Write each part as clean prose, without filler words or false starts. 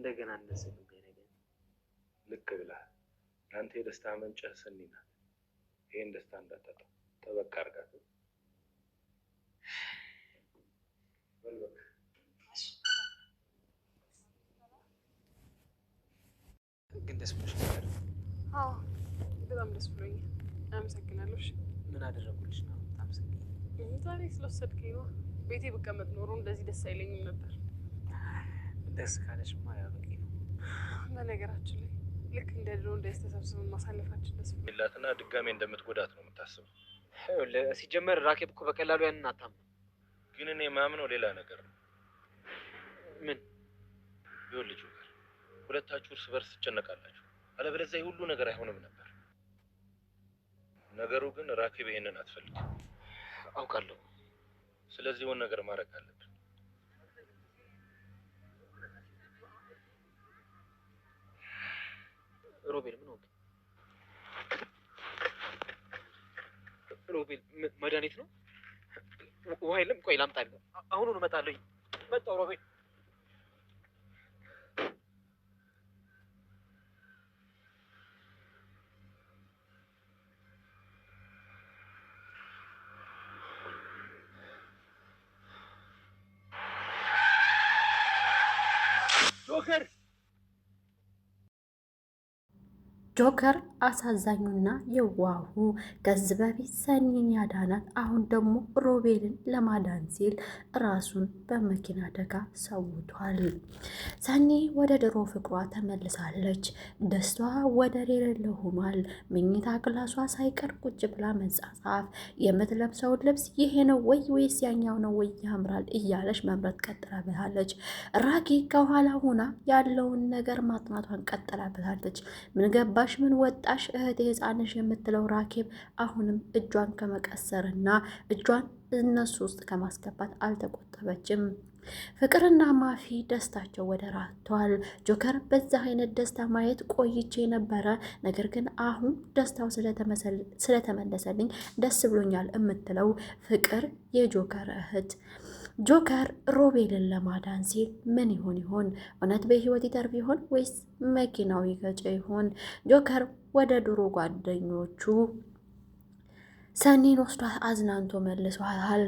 እንደገና እንደዚህ ነገር ልክ ብለህ አንተ የደስታ ምንጭ ሰኒ ናት። ይሄን ደስታ እንዳታጣ ጠበቅ አድርጋት። ግን ደስ ብሎሻል? አዎ በጣም ደስ ብሎኛል። አመሰግናለሁ። ምን አደረጉልሽ ነው ታመሰግኝ? ዛሬ ስለወሰድከኝ ነው። ቤቴ ብቀመጥ ኖሮ እንደዚህ ደስ አይለኝም ነበር። ደስ ካለሽማ ያው በቂ ነው። በነገራችን ላይ ልክ እንደ ድሮ እንደዚህ ተሰብስበን ማሳለፋችን ደስ ብሎኛልና ድጋሜ እንደምትጎዳት ነው የምታስበው። ሲጀመር ራኬብ እኮ በቀላሉ ያንን አታምነው። ግን እኔ ማምነው ሌላ ነገር ነው። ምን? ይኸውልህ ጆከር፣ ሁለታችሁ እርስ በርስ ትጨነቃላችሁ። አለበለዚያ ሁሉ ነገር አይሆንም ነበር። ነገሩ ግን ራኬብ ይሄንን አትፈልግም። አውቃለሁ። ስለዚህ ሆነ ነገር ማድረግ አለብን። ሮቤል ምን ሆንክ? ሮቤል መድኃኒት ነው? ውሃ የለም? ቆይ ላምጣልህ። አሁኑን እመጣለሁ። መጣሁ ሮቤል። ጆከር አሳዛኙና የዋሁ ከዚህ በፊት ሰኒን ያዳናት አሁን ደግሞ ሮቤልን ለማዳን ሲል ራሱን በመኪና አደጋ ሰውቷል። ሰኒ ወደ ድሮ ፍቅሯ ተመልሳለች። ደስታዋ ወደር የሌለው ሆኗል። መኝታ ክላሷ ሳይቀር ቁጭ ብላ መጻጻፍ፣ የምትለብሰውን ልብስ ይሄ ነው ወይ ወይስ ያኛው ነው ወይ ያምራል እያለች መምረጥ ቀጥላበታለች። ራኪ ከኋላ ሆና ያለውን ነገር ማጥናቷን ቀጥላበታለች። ምን ገባሽ ምን ወጣሽ እህቴ ህፃንሽ የምትለው ራኬብ አሁንም እጇን ከመቀሰርና እጇን እነሱ ውስጥ ከማስገባት አልተቆጠበችም። ፍቅርና ማፊ ደስታቸው ወደር አጥቷል። ጆከር በዛ አይነት ደስታ ማየት ቆይቼ ነበረ፣ ነገር ግን አሁን ደስታው ስለተመለሰልኝ ደስ ብሎኛል የምትለው ፍቅር የጆከር እህት ጆከር ሮቤልን ለማዳን ሲል ምን ይሆን? እውነት በህይወት ይተርፍ ይሆን ወይስ መኪናው ይገጨ ይሆን? ጆከር ወደ ድሮ ጓደኞቹ ሰኒን ወስዷት አዝናንቶ መልሷታል።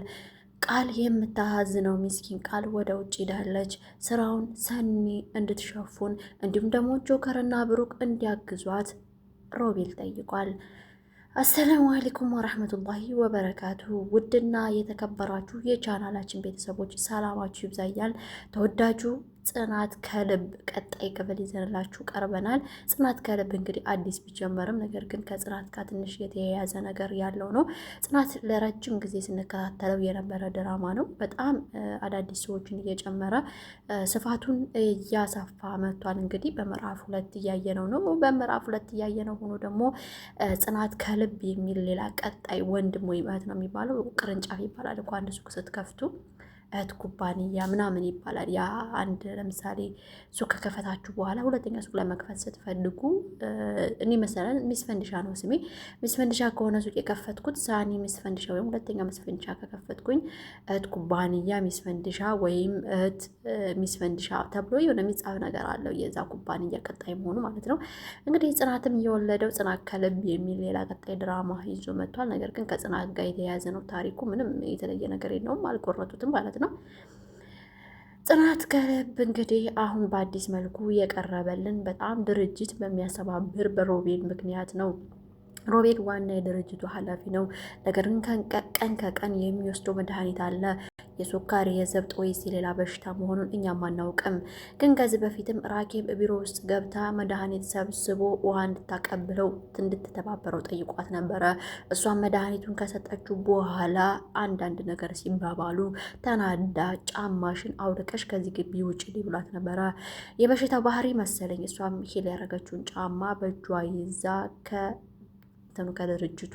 ቃል የምታዝነው ሚስኪን ቃል ወደ ውጭ ሄዳለች። ስራውን ሰኒ እንድትሸፉን እንዲሁም ደግሞ ጆከርና ብሩክ እንዲያግዟት ሮቤል ጠይቋል። አሰላሙ አለይኩም ወራህመቱላሂ ወበረካቱሁ። ውድና የተከበራችሁ የቻናላችን ቤተሰቦች ሰላማችሁ ይብዛያል። ተወዳጁ ጽናት ከልብ ቀጣይ ክፍል ይዘንላችሁ ቀርበናል። ጽናት ከልብ እንግዲህ አዲስ ቢጀመርም ነገር ግን ከጽናት ጋር ትንሽ የተያያዘ ነገር ያለው ነው። ጽናት ለረጅም ጊዜ ስንከታተለው የነበረ ድራማ ነው። በጣም አዳዲስ ሰዎችን እየጨመረ ስፋቱን እያሰፋ መጥቷል። እንግዲህ በምዕራፍ 2 እያየነው ነው። በምዕራፍ 2 እያየነው ሆኖ ደግሞ ጽናት ከልብ የሚል ሌላ ቀጣይ ወንድም ወይም እህት ነው የሚባለው፣ ቅርንጫፍ ይባላል እኮ አንድ ሱቅ ስትከፍቱ እህት ኩባንያ ምናምን ይባላል። ያ አንድ ለምሳሌ ሱቅ ከከፈታችሁ በኋላ ሁለተኛ ሱቅ ለመክፈት ስትፈልጉ እኔ መሰለን ሚስ ፈንዲሻ ነው ስሜ። ሚስ ፈንዲሻ ከሆነ ሱቅ የከፈትኩት ሳኒ ሚስ ፈንዲሻ ወይም ሁለተኛ ሚስ ፈንዲሻ ከከፈትኩኝ እህት ኩባንያ ሚስ ፈንዲሻ ወይም እህት ሚስ ፈንዲሻ ተብሎ የሆነ የሚጻፍ ነገር አለው፣ የዛ ኩባንያ ቀጣይ መሆኑ ማለት ነው። እንግዲህ ጽናትም እየወለደው ጽናት ከልብ የሚል ሌላ ቀጣይ ድራማ ይዞ መጥቷል። ነገር ግን ከጽናት ጋር የተያያዘ ነው ታሪኩ። ምንም የተለየ ነገር የለውም፣ አልቆረጡትም ማለት ነው። ጽናት ከልብ እንግዲህ አሁን በአዲስ መልኩ የቀረበልን በጣም ድርጅት በሚያሰባብር በሮቤል ምክንያት ነው። ሮቤል ዋና የድርጅቱ ኃላፊ ነው። ነገር ግን ቀን ከቀን የሚወስደው መድኃኒት አለ። የሱካር የዘብጥ ወይስ የሌላ በሽታ መሆኑን እኛም አናውቅም። ግን ከዚህ በፊትም ራኬብ ቢሮ ውስጥ ገብታ መድኃኒት ሰብስቦ ውሃ እንድታቀብለው እንድትተባበረው ጠይቋት ነበረ። እሷን መድኃኒቱን ከሰጠችው በኋላ አንዳንድ ነገር ሲባባሉ ተናዳ ጫማሽን አውልቀሽ ከዚህ ግቢ ውጭ ብሏት ነበረ። የበሽታው ባህሪ መሰለኝ እሷም ሄል ያደረገችውን ጫማ በእጇ ይዛ ሊበታተኑ ከድርጅቱ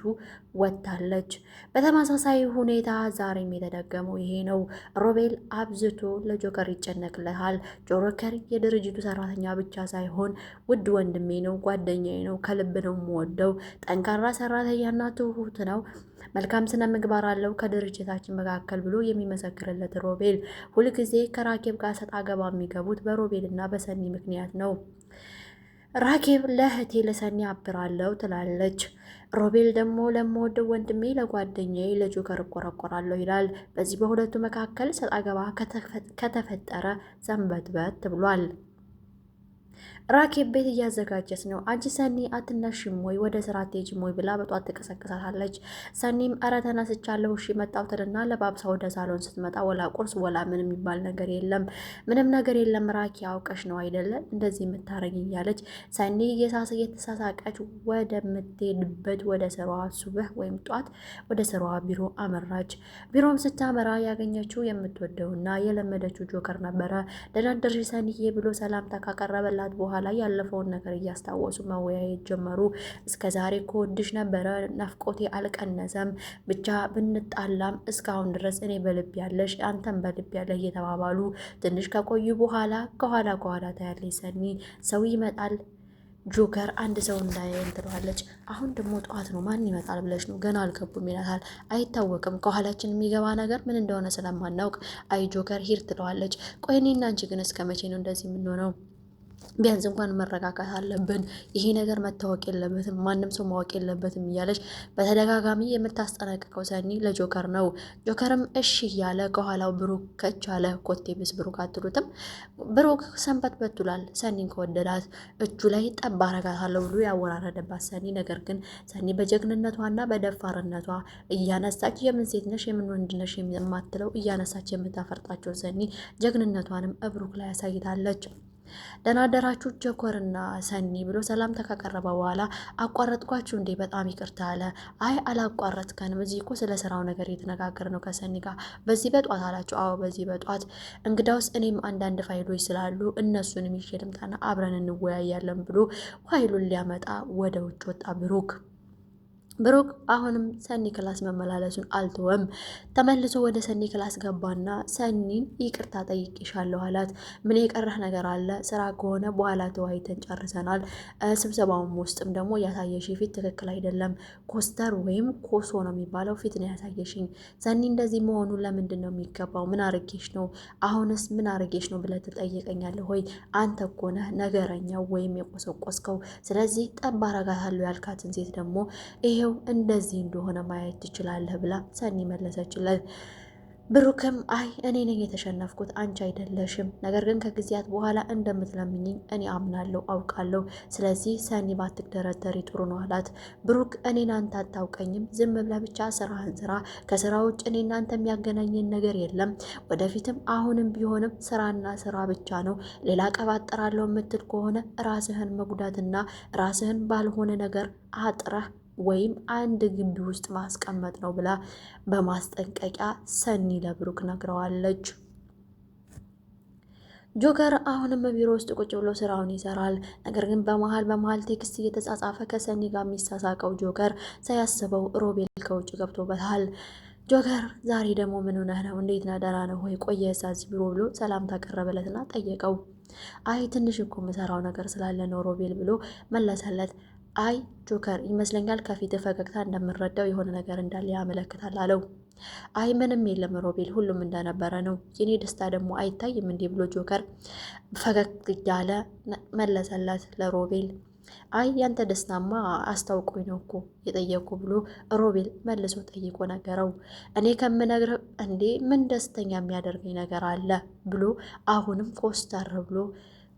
ወጥታለች። በተመሳሳይ ሁኔታ ዛሬም የተደገመው ይሄ ነው። ሮቤል አብዝቶ ለጆከር ይጨነቅለታል። ጆከር የድርጅቱ ሰራተኛ ብቻ ሳይሆን ውድ ወንድሜ ነው፣ ጓደኛዬ ነው፣ ከልብ ነው የምወደው፣ ጠንካራ ሰራተኛና ትሁት ነው፣ መልካም ስነ ምግባር አለው ከድርጅታችን መካከል ብሎ የሚመሰክርለት ሮቤል ሁልጊዜ ከራኬብ ጋር ሰጣ ገባ የሚገቡት በሮቤል እና በሰኒ ምክንያት ነው። ራኬብ ለእህቴ ለሰኒ አብራለሁ ትላለች። ሮቤል ደግሞ ለምወደው ወንድሜ ለጓደኛዬ ለጆከር እቆረቆራለሁ ይላል። በዚህ በሁለቱ መካከል ሰጣ ገባ ከተፈጠረ ሰንበትበት ብሏል። ራኬብ ቤት እያዘጋጀች ነው። አንቺ ሰኒ አትነሽም ወይ ወደ ስራ አትሄጂም ወይ ብላ በጧት ትቀሰቅሳታለች። ሰኒም ኧረ ተነስቻለሁ እሺ መጣሁ ትልና ለባብሳ ወደ ሳሎን ስትመጣ ወላ ቁርስ ወላ ምን የሚባል ነገር የለም፣ ምንም ነገር የለም ራኪ አውቀሽ ነው አይደለ እንደዚህ የምታረጊ እያለች ሰኒ እየተሳሳቀች ወደምትሄድበት ወደ ስራዋ ሱብህ ወይም ጧት ወደ ስራዋ ቢሮ አመራች። ቢሮም ስታመራ ያገኘችው የምትወደውና የለመደችው ጆከር ነበረ። ደህና ደርሽ ሰኒዬ ብሎ ሰላምታ ካቀረበላት በኋላ ያለፈውን ነገር እያስታወሱ መወያየት ጀመሩ። እስከ ዛሬ ከወድሽ ነበረ፣ ናፍቆቴ አልቀነሰም፣ ብቻ ብንጣላም እስካሁን ድረስ እኔ በልብ ያለሽ አንተም በልብ ያለህ እየተባባሉ ትንሽ ከቆዩ በኋላ ከኋላ ታያለች ሰኒ ሰው ይመጣል ጆከር አንድ ሰው እንዳያየን ትለዋለች። አሁን ደግሞ ጠዋት ነው ማን ይመጣል ብለሽ ነው ገና አልገቡም ይላታል። አይታወቅም ከኋላችን የሚገባ ነገር ምን እንደሆነ ስለማናውቅ አይ ጆከር ሂድ ትለዋለች። ቆይ እኔና አንቺ ግን እስከ መቼ ነው እንደዚህ የምንሆነው? ቢያንስ እንኳን መረጋጋት አለብን። ይሄ ነገር መታወቅ የለበትም፣ ማንም ሰው ማወቅ የለበትም እያለች በተደጋጋሚ የምታስጠነቅቀው ሰኒ ለጆከር ነው። ጆከርም እሺ እያለ ከኋላው ብሩክ ከቻለ ኮቴ ብስ ብሩክ አትሉትም። ብሩክ ሰንበት በትሏል። ሰኒን ከወደዳት እጁ ላይ ጠብ አረጋታለሁ ብሎ ያወራረደባት ሰኒ፣ ነገር ግን ሰኒ በጀግንነቷና በደፋርነቷ እያነሳች የምን ሴት ነሽ የምን ወንድ ነሽ የማትለው እያነሳች የምታፈርጣቸው ሰኒ ጀግንነቷንም ብሩክ ላይ ያሳይታለች። ደህና አደራችሁ ጆከርና ሰኒ ብሎ ሰላምታ ካቀረበ በኋላ አቋረጥኳችሁ እንዴ? በጣም ይቅርታ አለ። አይ አላቋረጥከንም፣ እዚህ እኮ ስለ ስራው ነገር እየተነጋገር ነው ከሰኒ ጋር በዚህ በጧት አላቸው። አዎ በዚህ በጧት እንግዳውስ እኔም አንዳንድ ፋይሎች ስላሉ እነሱንም ይዤ ልምጣና አብረን እንወያያለን ብሎ ፋይሉን ሊያመጣ ወደ ውጭ ወጣ ብሩክ አሁንም ሰኒ ክላስ መመላለሱን አልተወም። ተመልሶ ወደ ሰኒ ክላስ ገባና ሰኒን ይቅርታ ጠይቄሻለሁ አላት። ምን የቀረህ ነገር አለ? ስራ ከሆነ በኋላ ተወያይተን ጨርሰናል። ስብሰባውም ውስጥም ደግሞ ያሳየሽ ፊት ትክክል አይደለም፣ ኮስተር ወይም ኮሶ ነው የሚባለው ፊት ነው ያሳየሽኝ። ሰኒ እንደዚህ መሆኑ ለምንድን ነው የሚገባው? ምን አርጌሽ ነው? አሁንስ ምን አርጌሽ ነው ብለህ ትጠይቀኛለህ ሆይ? አንተ እኮ ነህ ነገረኛው ወይም የቆሰቆስከው። ስለዚህ ጠብ አረጋታለሁ ያልካትን ሴት ደግሞ ይሄው እንደዚህ እንደሆነ ማየት ትችላለህ ብላ ሰኒ መለሰችለት። ብሩክም አይ እኔ ነኝ የተሸነፍኩት አንቺ አይደለሽም፣ ነገር ግን ከጊዜያት በኋላ እንደምትለምኝኝ እኔ አምናለሁ አውቃለሁ። ስለዚህ ሰኒ ባትደረደሪ ጥሩ ነው አላት። ብሩክ እኔን አንተ አታውቀኝም፣ ዝም ብለህ ብቻ ስራህን ስራ፣ ከስራ ውጭ እኔ እናንተ የሚያገናኘን ነገር የለም፣ ወደፊትም አሁንም ቢሆንም ስራና ስራ ብቻ ነው። ሌላ ቀባጠራለሁ የምትል ከሆነ ራስህን መጉዳትና ራስህን ባልሆነ ነገር አጥረህ ወይም አንድ ግቢ ውስጥ ማስቀመጥ ነው ብላ በማስጠንቀቂያ ሰኒ ለብሩክ ነግረዋለች። ጆከር አሁንም ቢሮ ውስጥ ቁጭ ብሎ ስራውን ይሰራል። ነገር ግን በመሀል ቴክስት እየተጻጻፈ ከሰኒ ጋር የሚሳሳቀው ጆከር ሳያስበው ሮቤል ከውጭ ገብቶበታል። ጆከር ዛሬ ደግሞ ምን ሆነህ ነው? እንዴት ነህ? ደህና ነህ ወይ? ቆየህ እዚህ ቢሮ ብሎ ሰላምታ ቀረበለትና ጠየቀው። አይ ትንሽ እኮ የምሰራው ነገር ስላለ ነው ሮቤል ብሎ መለሰለት። አይ ጆከር ይመስለኛል ከፊት ፈገግታ እንደምንረዳው የሆነ ነገር እንዳለ ያመለክታል አለው። አይ ምንም የለም ሮቤል፣ ሁሉም እንደነበረ ነው። የኔ ደስታ ደግሞ አይታይም እንዲህ ብሎ ጆከር ፈገግ እያለ መለሰለት ለሮቤል። አይ ያንተ ደስታማ አስታውቆኝ ነው እኮ የጠየቁ ብሎ ሮቤል መልሶ ጠይቆ ነገረው። እኔ ከምነግርህ እንዴ ምን ደስተኛ የሚያደርገኝ ነገር አለ ብሎ አሁንም ኮስተር ብሎ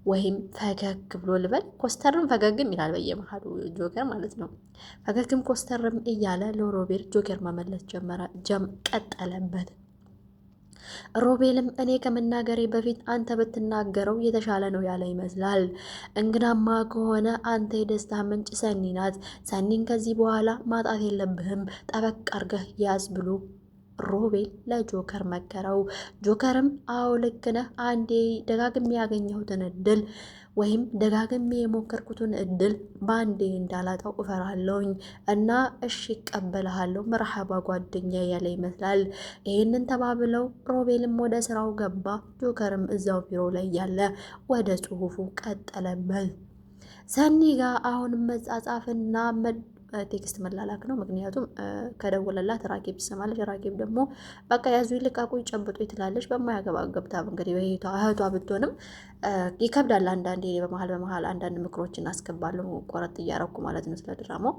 ወይም ፈገግ ብሎ ልበል፣ ኮስተርም ፈገግም ይላል በየመሃሉ ጆከር ማለት ነው። ፈገግም ኮስተርም እያለ ለሮቤል ጆከር መመለስ ቀጠለበት። ሮቤልም እኔ ከመናገሬ በፊት አንተ ብትናገረው የተሻለ ነው ያለ ይመስላል። እንግዳማ ከሆነ አንተ የደስታ ምንጭ ሰኒ ናት። ሰኒን ከዚህ በኋላ ማጣት የለብህም፣ ጠበቅ አርገህ ያዝ ብሎ ሮቤል ለጆከር መከረው። ጆከርም አዎ ልክ ነህ፣ አንዴ ደጋግሜ ያገኘሁትን እድል ወይም ደጋግሜ የሞከርኩትን እድል በአንዴ እንዳላጣው እፈራለሁኝ እና እሺ እቀበልሃለሁ፣ መርሐባ ጓደኛ ያለ ይመስላል። ይህንን ተባብለው ሮቤልም ወደ ስራው ገባ። ጆከርም እዛው ቢሮ ላይ ያለ ወደ ጽሁፉ ቀጠለበት። ሰኒ ጋር አሁንም መጻጻፍና ቴክስት መላላክ ነው። ምክንያቱም ከደወለላት ራኬብ ትሰማለች። ራኬብ ደግሞ በቃ ያዙ ይልቃቁ ይጨብጡ ትላለች። በማያገባ ገብታ እንግዲህ እህቷ ብትሆንም ይከብዳል አንዳንዴ። በመሀል አንዳንድ ምክሮችን አስገባለሁ ቆረጥ እያረኩ ማለት ነው ስለ ድራማው።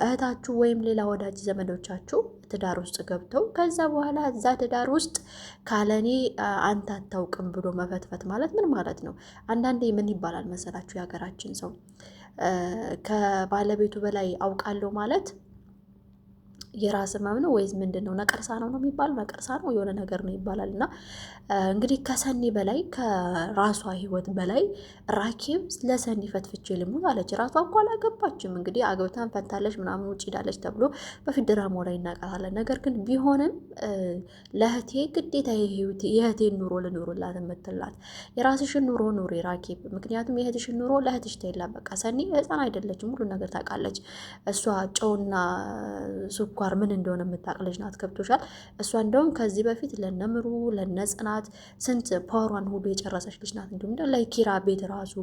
እህታችሁ ወይም ሌላ ወዳጅ ዘመዶቻችሁ ትዳር ውስጥ ገብተው ከዛ በኋላ እዛ ትዳር ውስጥ ካለኔ አንተ አታውቅም ብሎ መፈትፈት ማለት ምን ማለት ነው? አንዳንዴ ምን ይባላል መሰላችሁ የሀገራችን ሰው ከባለቤቱ በላይ አውቃለሁ ማለት የራስ ህመም ነው ወይስ ምንድን ነው? ነቀርሳ ነው የሚባለው። ነቀርሳ ነው የሆነ ነገር ነው ይባላል። እና እንግዲህ ከሰኒ በላይ ከራሷ ህይወት በላይ ራኬብ ለሰኒ ፈትፍቼ ልሙት አለች። ራሷ እኮ አላገባችም። እንግዲህ አገብታን ፈታለች ምናምን ውጭ ሄዳለች ተብሎ በፊት ድራማው ላይ እናቀራለን። ነገር ግን ቢሆንም ለእህቴ ግዴታ የእህቴን ኑሮ ልኑሩላት የምትላት የራስሽን ኑሮ ኑሪ ራኬብ። ምክንያቱም የእህትሽን ኑሮ ለእህትሽ ተይላ። በቃ ሰኒ ህፃን አይደለችም፣ ሁሉ ነገር ታውቃለች። እሷ ጨውና ስኳር ምን እንደሆነ የምታውቅ ልጅ ናት። ገብቶሻል? እሷ እንደውም ከዚህ በፊት ለነምሩ ለነጽናት ስንት ፓወሯን ሁሉ የጨረሰች ልጅ ናት። እንዲሁም ለኪራ ቤት ራሱ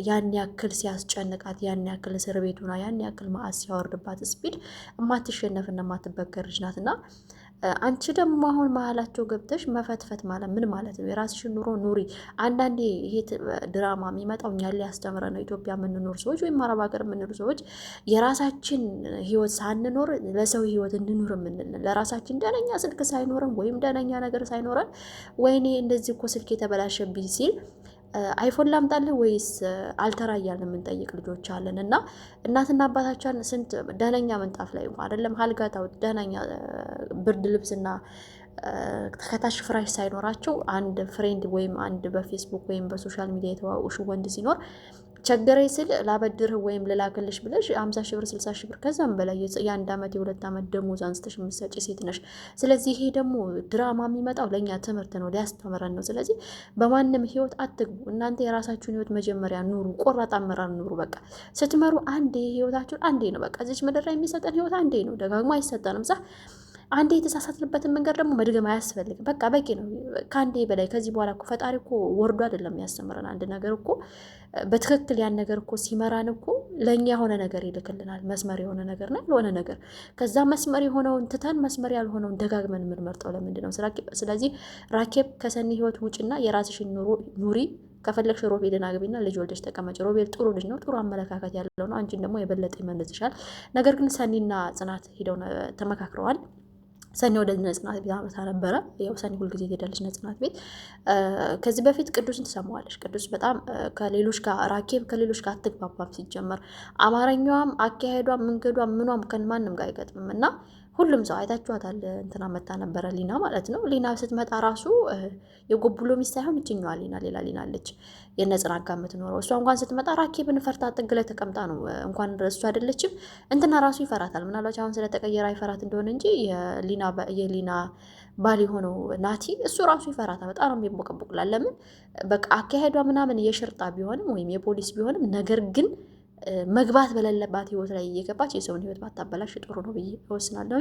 ያን ያክል ሲያስጨንቃት፣ ያን ያክል እስር ቤቱና ያን ያክል መዓት ሲያወርድባት ስፒድ የማትሸነፍና የማትበገር ልጅ ናት። እና አንቺ ደግሞ አሁን መሀላቸው ገብተሽ መፈትፈት ማለት ምን ማለት ነው? የራስሽን ኑሮ ኑሪ። አንዳንዴ ይሄ ድራማ የሚመጣው እኛ ሊያስተምረ ነው። ኢትዮጵያ የምንኖር ሰዎች ወይም አረብ ሀገር የምንኖር ሰዎች የራሳችን ህይወት ሳንኖር ለሰው ህይወት እንኑር የምንል ለራሳችን ደነኛ ስልክ ሳይኖረን ወይም ደነኛ ነገር ሳይኖረን ወይኔ እንደዚህ እኮ ስልክ የተበላሸብኝ ሲል አይፎን ላምጣልህ ወይስ አልተራ እያልን የምንጠይቅ ልጆች አለን። እና እናትና አባታችን ስንት ደህነኛ ምንጣፍ ላይ አይደለም ሀልጋታው ደህነኛ ብርድ ልብስና ከታች ፍራሽ ሳይኖራቸው አንድ ፍሬንድ ወይም አንድ በፌስቡክ ወይም በሶሻል ሚዲያ የተዋወቁሽ ወንድ ሲኖር ቸገረኝ ስል ላበድርህ ወይም ልላክልሽ ብለሽ 50 ሺህ ብር 60 ሺህ ብር ከዛም በላይ የአንድ ዓመት የሁለት ዓመት ደሞዝ አንስተሽ የምትሰጪ ሴት ነሽ። ስለዚህ ይሄ ደግሞ ድራማ የሚመጣው ለእኛ ትምህርት ነው፣ ሊያስተምረን ነው። ስለዚህ በማንም ህይወት አትግቡ። እናንተ የራሳችሁን ህይወት መጀመሪያ ኑሩ፣ ቆራጥ አመራር ኑሩ። በቃ ስትመሩ አንዴ ህይወታችሁን አንዴ ነው። በቃ እዚች ምድር ላይ የሚሰጠን ህይወት አንዴ ነው፣ ደጋግሞ አይሰጠንም። አንዴ የተሳሳትንበትን መንገድ ደግሞ መድገም አያስፈልግም። በቃ በቂ ነው ከአንዴ በላይ። ከዚህ በኋላ እኮ ፈጣሪ እኮ ወርዶ አይደለም ያስተምረን። አንድ ነገር እኮ በትክክል ያን ነገር እኮ ሲመራን እኮ ለእኛ የሆነ ነገር ይልክልናል። መስመር የሆነ ነገር ነው ያልሆነ ነገር። ከዛ መስመር የሆነውን ትተን መስመር ያልሆነውን ደጋግመን የምንመርጠው ለምንድን ነው? ስለዚህ ራኬብ ከሰኒ ህይወት ውጭና የራስሽን ኑሪ። ከፈለግሽ ሮቤልን አግቢና ልጅ ወልደሽ ተቀመጭ። ሮቤል ጥሩ ልጅ ነው፣ ጥሩ አመለካከት ያለው ነው። አንቺን ደግሞ የበለጠ ይመልስሻል። ነገር ግን ሰኒና ጽናት ሄደው ተመካክረዋል። ሰኒ ወደ ጽናት ቤት አመታ ነበረ። ያው ሰኒ ሁልጊዜ ትሄዳለች ጽናት ቤት። ከዚህ በፊት ቅዱስን ትሰማዋለች። ቅዱስ በጣም ከሌሎች ጋር ራኬብ ከሌሎች ጋር አትግባባም። ሲጀመር አማርኛዋም አካሄዷም መንገዷም ምኗም ከማንም ጋር አይገጥምም እና ሁሉም ሰው አይታችኋታል። እንትና መታ ነበረ ሊና ማለት ነው። ሊና ስትመጣ ራሱ የጎብሎ ሚስት ሳይሆን ይችኛዋ ሊና ሌላ ሊና አለች የነጽናት ጋር የምትኖረው። እሷ እንኳን ስትመጣ ራኬብን ፈርታ ጥግ ላይ ተቀምጣ ነው። እንኳን እሱ አይደለችም እንትና ራሱ ይፈራታል። ምናልባት አሁን ስለተቀየረ አይፈራት እንደሆነ እንጂ የሊና ባል የሆነው ናቲ እሱ ራሱ ይፈራታል። በጣም ነው የሚቦቀቦቅላል። ለምን በቃ አካሄዷ ምናምን የሽርጣ ቢሆንም ወይም የፖሊስ ቢሆንም ነገር ግን መግባት በሌለባት ህይወት ላይ እየገባች የሰውን ህይወት ባታበላሽ ጥሩ ነው ብዬ እወስናለሁ።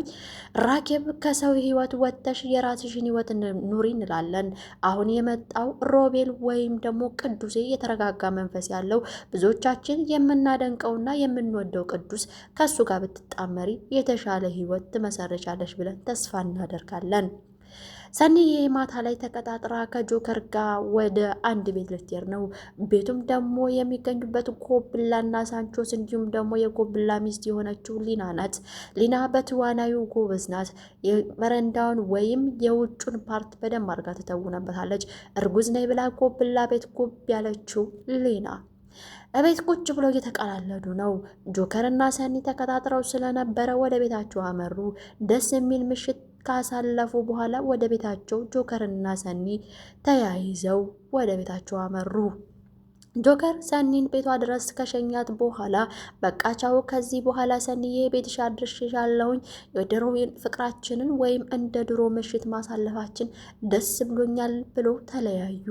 ራኬብ ከሰው ህይወት ወጥተሽ የራስሽን ህይወት ኑሪ እንላለን። አሁን የመጣው ሮቤል ወይም ደግሞ ቅዱሴ የተረጋጋ መንፈስ ያለው ብዙዎቻችን የምናደንቀውና የምንወደው ቅዱስ ከሱ ጋር ብትጣመሪ የተሻለ ህይወት ትመሰርቻለሽ ብለን ተስፋ እናደርጋለን። ሰኒዬ ማታ ላይ ተቀጣጥራ ከጆከር ጋር ወደ አንድ ቤት ልትሄድ ነው። ቤቱም ደግሞ የሚገኙበት ኮብላና ሳንቾስ እንዲሁም ደግሞ የኮብላ ሚስት የሆነችው ሊና ናት። ሊና በትዋናዩ ጎበዝ ናት። የበረንዳውን ወይም የውጩን ፓርት በደንብ አድርጋ ትተውነበታለች። እርጉዝ ነኝ ብላ ኮብላ ቤት ጎብ ያለችው ሊና እቤት ቁጭ ብለው እየተቀላለዱ ነው። ጆከርና ሰኒ ተቀጣጥረው ስለነበረ ወደ ቤታቸው አመሩ። ደስ የሚል ምሽት ካሳለፉ በኋላ ወደ ቤታቸው ጆከርና ሰኒ ተያይዘው ወደ ቤታቸው አመሩ። ጆከር ሰኒን ቤቷ ድረስ ከሸኛት በኋላ በቃ ቻው፣ ከዚህ በኋላ ሰኒዬ ቤትሽ አድርሼሻለሁኝ፣ የድሮ ፍቅራችንን ወይም እንደ ድሮ ምሽት ማሳለፋችን ደስ ብሎኛል ብሎ ተለያዩ።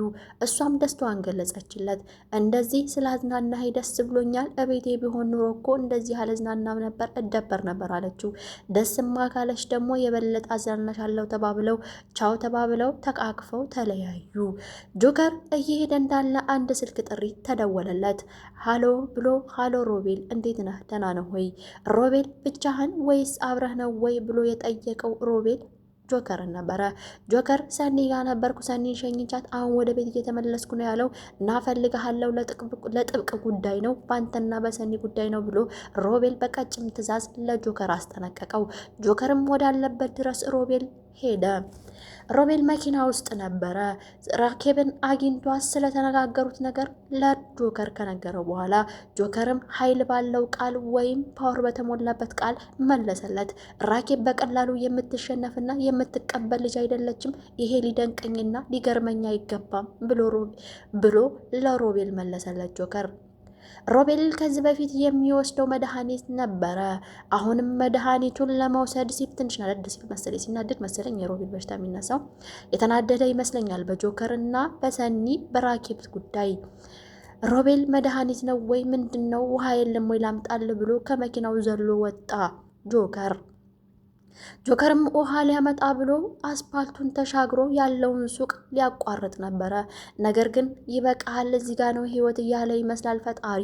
እሷም ደስታዋን ገለጸችለት። እንደዚህ ስላዝናናኸኝ ደስ ብሎኛል፣ እቤቴ ቢሆን ኑሮ እኮ እንደዚህ አልዝናናም ነበር፣ እደበር ነበር አለችው። ደስማ ካለች ደግሞ የበለጠ አዝናናሻለሁ ተባብለው ቻው ተባብለው ተቃቅፈው ተለያዩ። ጆከር እየሄደ እንዳለ አንድ ስልክ ጥሪ ተደወለለት። ሃሎ ብሎ ሃሎ ሮቤል እንዴት ነህ? ደህና ነው ወይ? ሮቤል ብቻህን ወይስ አብረህ ነው ወይ ብሎ የጠየቀው ሮቤል ጆከርን ነበረ። ጆከር ሰኒ ጋር ነበርኩ፣ ሰኒን ሸኝቻት አሁን ወደ ቤት እየተመለስኩ ነው ያለው እና ፈልግሃለሁ፣ ለጥብቅ ጉዳይ ነው፣ በአንተና በሰኒ ጉዳይ ነው ብሎ ሮቤል በቀጭም ትዕዛዝ ለጆከር አስጠነቀቀው። ጆከርም ወዳለበት ድረስ ሮቤል ሄደ። ሮቤል መኪና ውስጥ ነበረ። ራኬብን አግኝቷት ስለተነጋገሩት ነገር ለጆከር ከነገረው በኋላ ጆከርም ኃይል ባለው ቃል ወይም ፓወር በተሞላበት ቃል መለሰለት። ራኬብ በቀላሉ የምትሸነፍና የምትቀበል ልጅ አይደለችም፣ ይሄ ሊደንቀኝና ሊገርመኝ አይገባም ብሎ ለሮቤል መለሰለት ጆከር። ሮቤል ከዚህ በፊት የሚወስደው መድኃኒት ነበረ። አሁንም መድኃኒቱን ለመውሰድ ሲል ትንሽ ናደድ ሲል መሰለኝ፣ ሲናደድ መሰለኝ የሮቤል በሽታ የሚነሳው የተናደደ ይመስለኛል በጆከር እና በሰኒ በራኬብ ጉዳይ። ሮቤል መድኃኒት ነው ወይ ምንድን ነው? ውሃ የለም ወይ ላምጣል ብሎ ከመኪናው ዘሎ ወጣ ጆከር። ጆከርም ውሃ ሊያመጣ ብሎ አስፓልቱን ተሻግሮ ያለውን ሱቅ ሊያቋርጥ ነበረ። ነገር ግን ይበቃል፣ እዚህ ጋ ነው ህይወት እያለ ይመስላል ፈጣሪ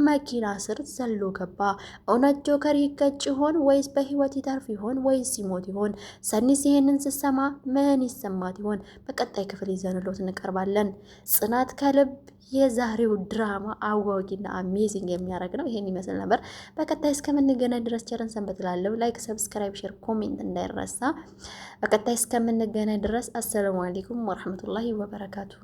መኪና ስር ዘሎ ገባ። እውነት ጆከር ይገጭ ይሆን ወይስ በህይወት ይተርፍ ይሆን ወይስ ሲሞት ይሆን? ሰኒስ ይሄንን ስትሰማ ምን ይሰማት ይሆን? በቀጣይ ክፍል ይዘንሎት እንቀርባለን። ጽናት ከልብ የዛሬው ድራማ አጓጊና አሜዚንግ የሚያደርግ ነው። ይሄን ይመስል ነበር። በቀጣይ እስከምንገናኝ ድረስ ቸርን ሰንበት እላለሁ። ላይክ፣ ሰብስክራይብ፣ ሼር፣ ኮሜንት እንዳይረሳ። በቀጣይ እስከምንገናኝ ድረስ አሰላሙ አለይኩም ወራህመቱላሂ ወበረካቱሁ።